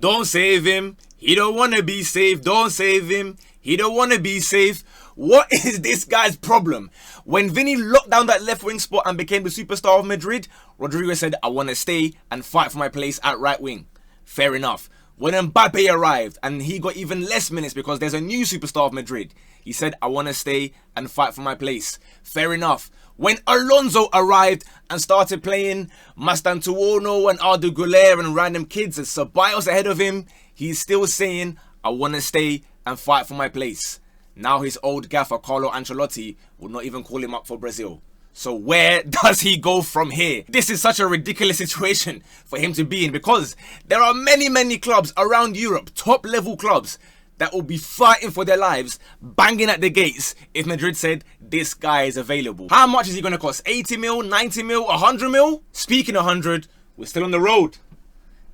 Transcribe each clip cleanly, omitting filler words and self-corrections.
Don't save him. He don't want to be saved. Don't save him. He don't want to be safe. What is this guy's problem? When Vinny locked down that left wing spot and became the superstar of Madrid, Rodrygo said, I want to stay and fight for my place at right wing. Fair enough. When Mbappe arrived and he got even less minutes because there's a new superstar of Madrid, he said, I want to stay and fight for my place. Fair enough. When Alonso arrived and started playing Mastantuono and Arda Güler and random kids and Ceballos ahead of him, he's still saying, I want to stay and fight for my place. Now his old gaffer, Carlo Ancelotti, will not even call him up for Brazil. So where does he go from here? This is such a ridiculous situation for him to be in because there are many clubs around Europe, top level clubs, that will be fighting for their lives, banging at the gates if Madrid said this guy is available. How much is he going to cost? 80 mil, 90 mil, 100 mil? Speaking of 100, we're still on the road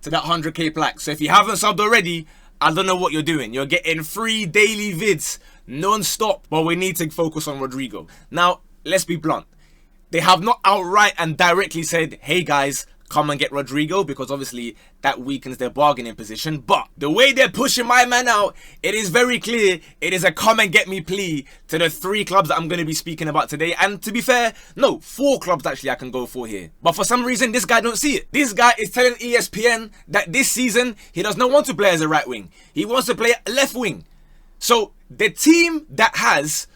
to that 100k plaque. So if you haven't subbed already, I don't know what you're doing. You're getting free daily vids non-stop, but we need to focus on Rodrygo. Now, let's be blunt. They have not outright and directly said, hey guys, come and get Rodrygo, because obviously that weakens their bargaining position. But the way they're pushing my man out, it is very clear it is a come and get me plea to the 3 clubs that I'm going to be speaking about today. And to be fair, no, 4 clubs actually I can go for here. But for some reason, this guy don't see it. This guy is telling ESPN that this season, he does not want to play as a right wing. He wants to play left wing. So the team that has,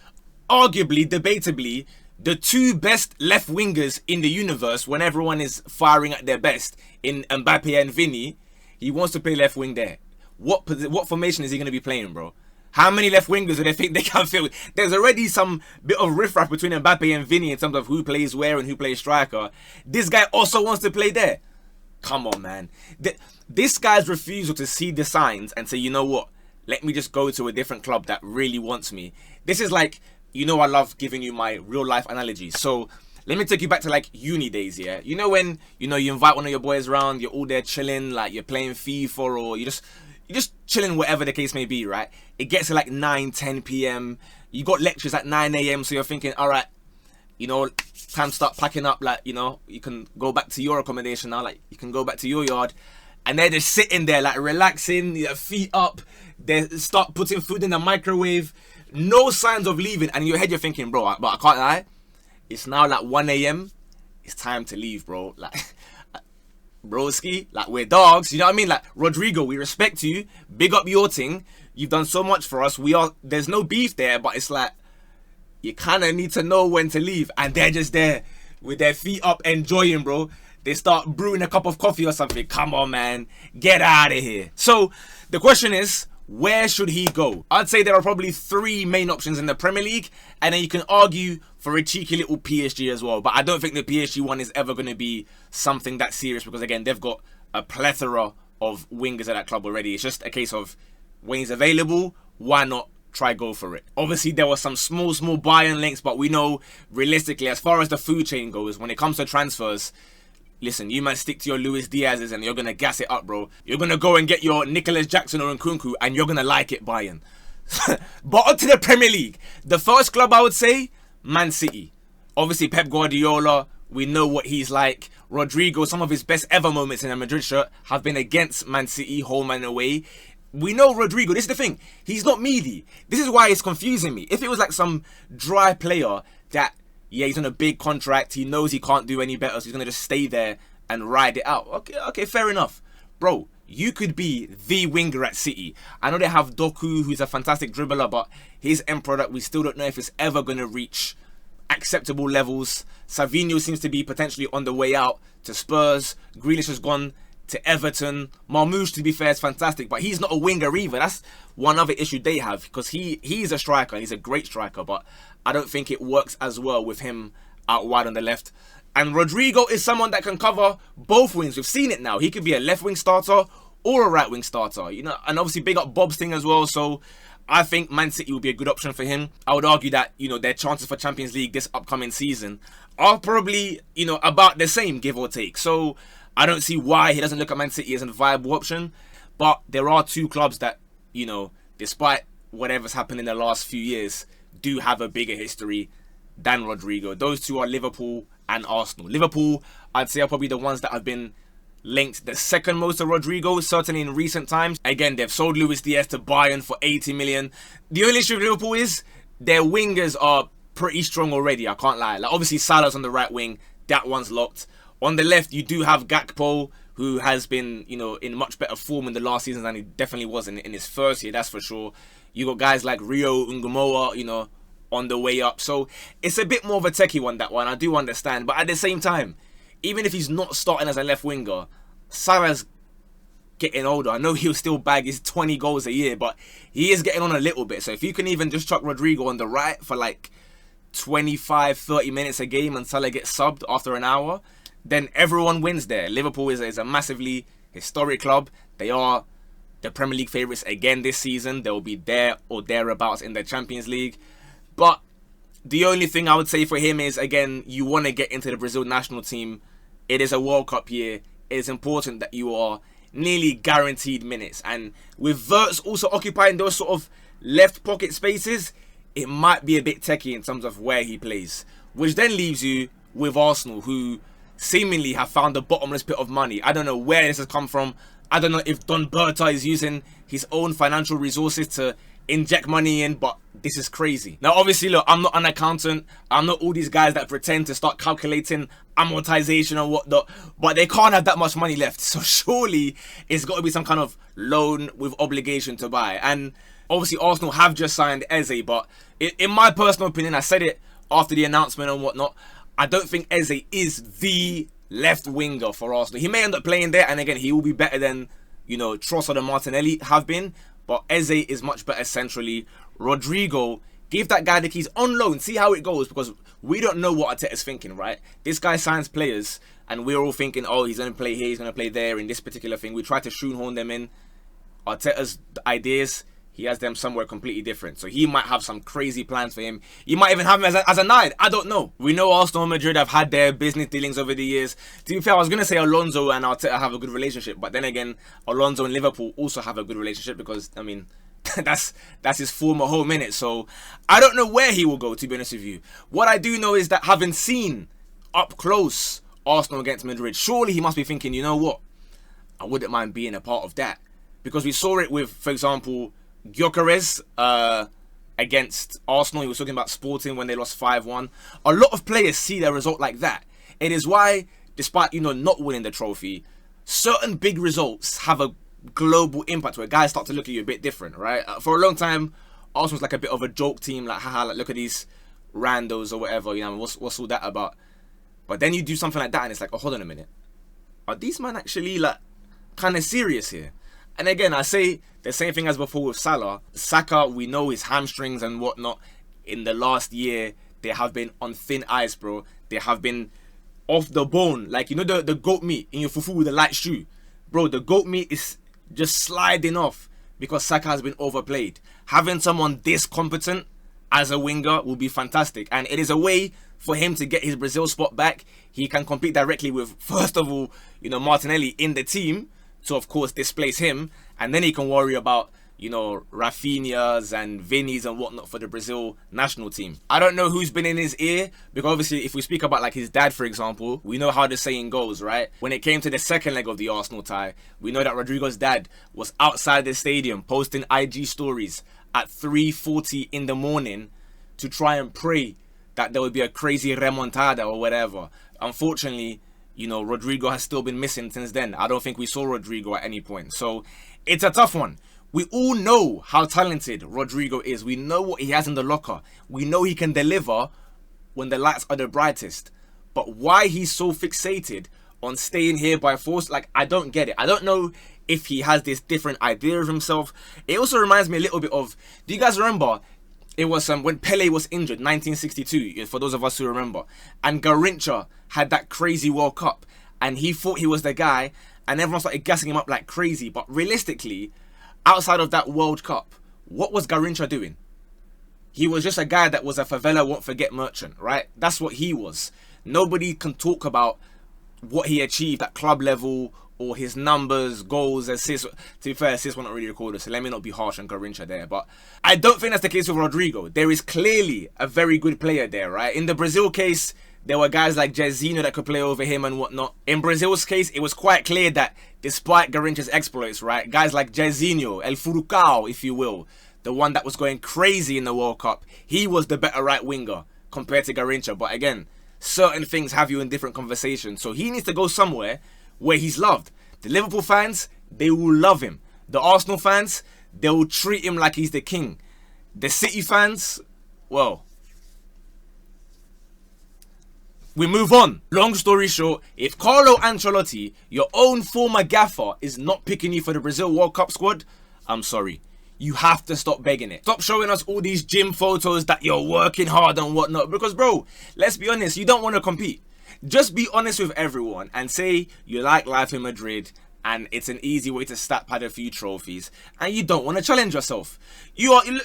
arguably, debatably, the 2 best left wingers in the universe when everyone is firing at their best in Mbappe and Vinny, he wants to play left wing there. What formation is he going to be playing, bro? How many left wingers do they think they can fill? There's already some bit of riffraff between Mbappe and Vinny in terms of who plays where and who plays striker. This guy also wants to play there. Come on, man. This guy's refusal to see the signs and say, you know what? Let me just go to a different club that really wants me. This is like, you know, I love giving you my real life analogy. So let me take you back to like uni days, yeah? You know when, you know, you invite one of your boys around, you're all there chilling, like you're playing FIFA or you're just chilling, whatever the case may be, right? It gets to like 9, 10 p.m. You got lectures at 9 a.m. So you're thinking, all right, you know, time to start packing up, like, you know, you can go back to your accommodation now, like you can go back to your yard. And they're just sitting there, like relaxing, their feet up. They start putting food in the microwave. No signs of leaving. And in your head, you're thinking, bro, but I can't lie. It's now like 1 a.m. It's time to leave, bro. Like, broski, like we're dogs. You know what I mean? Like, Rodrygo, we respect you. Big up your thing. You've done so much for us. There's no beef there, but it's like, you kind of need to know when to leave. And they're just there with their feet up, enjoying, bro. They start brewing a cup of coffee or something. Come on, man. Get out of here. So the question is, where should he go? I'd say there are probably 3 main options in the Premier League. And then you can argue for a cheeky little PSG as well. But I don't think the PSG one is ever going to be something that serious. Because again, they've got a plethora of wingers at that club already. It's just a case of when he's available, why not try go for it? Obviously, there were some small Bayern links. But we know, realistically, as far as the food chain goes, when it comes to transfers, listen, you might stick to your Luis Diaz's and you're going to gas it up, bro. You're going to go and get your Nicolas Jackson or Nkunku and you're going to like it, Bayern. But on to the Premier League. The first club I would say, Man City. Obviously, Pep Guardiola, we know what he's like. Rodrygo, some of his best ever moments in a Madrid shirt have been against Man City, home and away. We know Rodrygo, this is the thing, he's not meaty. This is why it's confusing me. If it was like some dry player that, yeah, he's on a big contract, he knows he can't do any better, so he's going to just stay there and ride it out. Okay, fair enough. Bro, you could be the winger at City. I know they have Doku, who's a fantastic dribbler, but his end product, we still don't know if it's ever going to reach acceptable levels. Savinho seems to be potentially on the way out to Spurs. Grealish has gone to Everton. Marmoush, to be fair, is fantastic, but he's not a winger either. That's one other issue they have, because he's a striker, and he's a great striker, but I don't think it works as well with him out wide on the left. And Rodrygo is someone that can cover both wings. We've seen it now. He could be a left wing starter or a right wing starter, you know, and obviously big up Bob's thing as well. So I think Man City would be a good option for him. I would argue that, you know, their chances for Champions League this upcoming season are probably, you know, about the same, give or take. So I don't see why he doesn't look at Man City as a viable option. But there are 2 clubs that, you know, despite whatever's happened in the last few years, do have a bigger history than Rodrygo. Those 2 are Liverpool and Arsenal. Liverpool, I'd say, are probably the ones that have been linked the second most to Rodrygo, certainly in recent times. Again, they've sold Luis Diaz to Bayern for 80 million. The only issue with Liverpool is their wingers are pretty strong already, I can't lie. Like, obviously, Salah's on the right wing. That one's locked. On the left, you do have Gakpo, who has been, you know, in much better form in the last season than he definitely was in his first year, that's for sure. You got guys like Rio Ngumoa, you know, on the way up. So it's a bit more of a techie one, that one. I do understand. But at the same time, even if he's not starting as a left winger, Salah's getting older. I know he'll still bag his 20 goals a year, but he is getting on a little bit. So if you can even just chuck Rodrygo on the right for like 25, 30 minutes a game and Salah gets subbed after an hour, then everyone wins there. Liverpool is a massively historic club. They are the Premier League favourites again this season. They will be there or thereabouts in the Champions League. But the only thing I would say for him is, again, you want to get into the Brazil national team. It is a World Cup year. It is important that you are nearly guaranteed minutes. And with Wirtz also occupying those sort of left pocket spaces, it might be a bit techie in terms of where he plays. Which then leaves you with Arsenal, who seemingly have found the bottomless pit of money. I don't know where this has come from. I don't know if Don Berta is using his own financial resources to inject money in, but this is crazy. Now, obviously, look, I'm not an accountant. I'm not all these guys that pretend to start calculating amortization and whatnot, but they can't have that much money left. So surely it's got to be some kind of loan with obligation to buy. And obviously, Arsenal have just signed Eze, but in my personal opinion, I said it after the announcement and whatnot, I don't think Eze is the left winger for Arsenal. He may end up playing there, and again, he will be better than, you know, Trossard and Martinelli have been, but Eze is much better centrally. Rodrygo, give that guy the keys on loan, see how it goes, because we don't know what Arteta's thinking, right? This guy signs players, and we're all thinking, oh, he's going to play here, he's going to play there in this particular thing. We try to shoehorn them in. Arteta's ideas, he has them somewhere completely different. So he might have some crazy plans for him. He might even have him as a 9. I don't know. We know Arsenal and Madrid have had their business dealings over the years. To be fair, I was going to say Alonso and Arteta have a good relationship. But then again, Alonso and Liverpool also have a good relationship because, I mean, that's his former home, innit? So I don't know where he will go, to be honest with you. What I do know is that having seen up close Arsenal against Madrid, surely he must be thinking, you know what? I wouldn't mind being a part of that. Because we saw it with, for example, Gyökeres against Arsenal. He was talking about Sporting when they lost 5-1. A lot of players see their result like that. It is why, despite, you know, not winning the trophy, certain big results have a global impact where guys start to look at you a bit different, right? For a long time, Arsenal was like a bit of a joke team, like, haha, like, look at these randos or whatever, you know, what's all that about? But then you do something like that and it's like, oh, hold on a minute. Are these men actually, like, kind of serious here? And again, I say the same thing as before with Salah. Saka, we know his hamstrings and whatnot. In the last year, they have been on thin ice, bro. They have been off the bone. Like, you know the goat meat in your fufu with a light shoe? Bro, the goat meat is just sliding off because Saka has been overplayed. Having someone this competent as a winger will be fantastic. And it is a way for him to get his Brazil spot back. He can compete directly with, first of all, you know, Martinelli in the team, to, of course, displace him. And then he can worry about, you know, Rafinha's and Vini's and whatnot for the Brazil national team. I don't know who's been in his ear, because obviously if we speak about like his dad, for example, we know how the saying goes, right? When it came to the second leg of the Arsenal tie, we know that Rodrygo's dad was outside the stadium posting IG stories at 3:40 in the morning to try and pray that there would be a crazy remontada or whatever. Unfortunately, you know, Rodrygo has still been missing since then. I don't think we saw Rodrygo at any point. So it's a tough one. We all know how talented Rodrygo is. We know what he has in the locker. We know he can deliver when the lights are the brightest. But why he's so fixated on staying here by force, like, I don't get it. I don't know if he has this different idea of himself. It also reminds me a little bit of, do you guys remember? It was when Pele was injured, 1962, for those of us who remember. And Garrincha had that crazy World Cup. And he thought he was the guy. And everyone started gassing him up like crazy. But realistically, outside of that World Cup, what was Garrincha doing? He was just a guy that was a favela won't forget merchant, right? That's what he was. Nobody can talk about what he achieved at club level or his numbers, goals, assists. To be fair, assists were not really recorded, so let me not be harsh on Garrincha there. But I don't think that's the case with Rodrygo. There is clearly a very good player there, right? In the Brazil case, there were guys like Jairzinho that could play over him and whatnot. In Brazil's case, it was quite clear that despite Garrincha's exploits, right, guys like Jairzinho, El Furacão, if you will, the one that was going crazy in the World Cup, he was the better right winger compared to Garrincha. But again, certain things have you in different conversations. So he needs to go somewhere where he's loved. The Liverpool fans, they will love him. The Arsenal fans, they will treat him like he's the king. The City fans, well, we move on. Long story short, if Carlo Ancelotti, your own former gaffer, is not picking you for the Brazil World Cup squad, I'm sorry. You have to stop begging it. Stop showing us all these gym photos that you're working hard and whatnot. Because, bro, let's be honest, you don't want to compete. Just be honest with everyone and say you like life in Madrid and it's an easy way to stack pad a few trophies and you don't want to challenge yourself.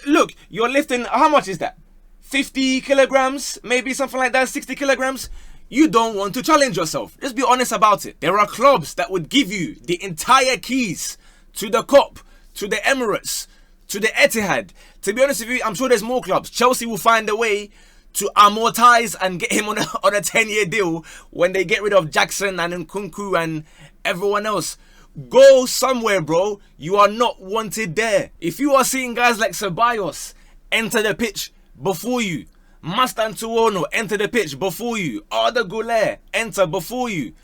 Look, you're lifting, how much is that? 50 kilograms, maybe something like that, 60 kilograms. You don't want to challenge yourself. Just be honest about it. There are clubs that would give you the entire keys to the Cup, to the Emirates, to the Etihad. To be honest with you, I'm sure there's more clubs. Chelsea will find a way to amortize and get him on a 10-year deal when they get rid of Jackson and Nkunku and everyone else. Go somewhere, bro. You are not wanted there. If you are seeing guys like Ceballos enter the pitch before you, Mastantuono enter the pitch before you, Arda Güler enter before you,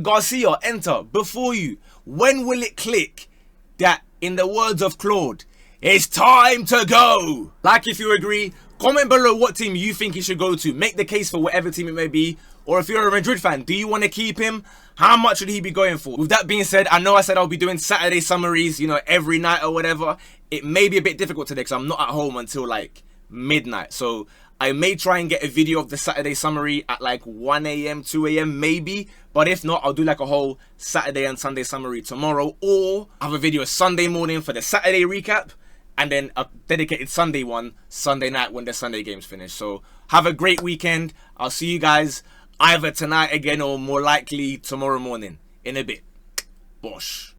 Garcia enter before you, when will it click that, in the words of Claude, it's time to go? Like, if you agree, comment below what team you think he should go to. Make the case for whatever team it may be. Or if you're a Madrid fan, do you want to keep him? How much should he be going for? With that being said, I know I said I'll be doing Saturday summaries, you know, every night or whatever. It may be a bit difficult today because I'm not at home until like midnight. So I may try and get a video of the Saturday summary at like 1 a.m, 2 a.m. maybe. But if not, I'll do like a whole Saturday and Sunday summary tomorrow. Or have a video Sunday morning for the Saturday recap. And then a dedicated Sunday one, Sunday night when the Sunday games finish. So have a great weekend. I'll see you guys either tonight again or more likely tomorrow morning in a bit. Bosh.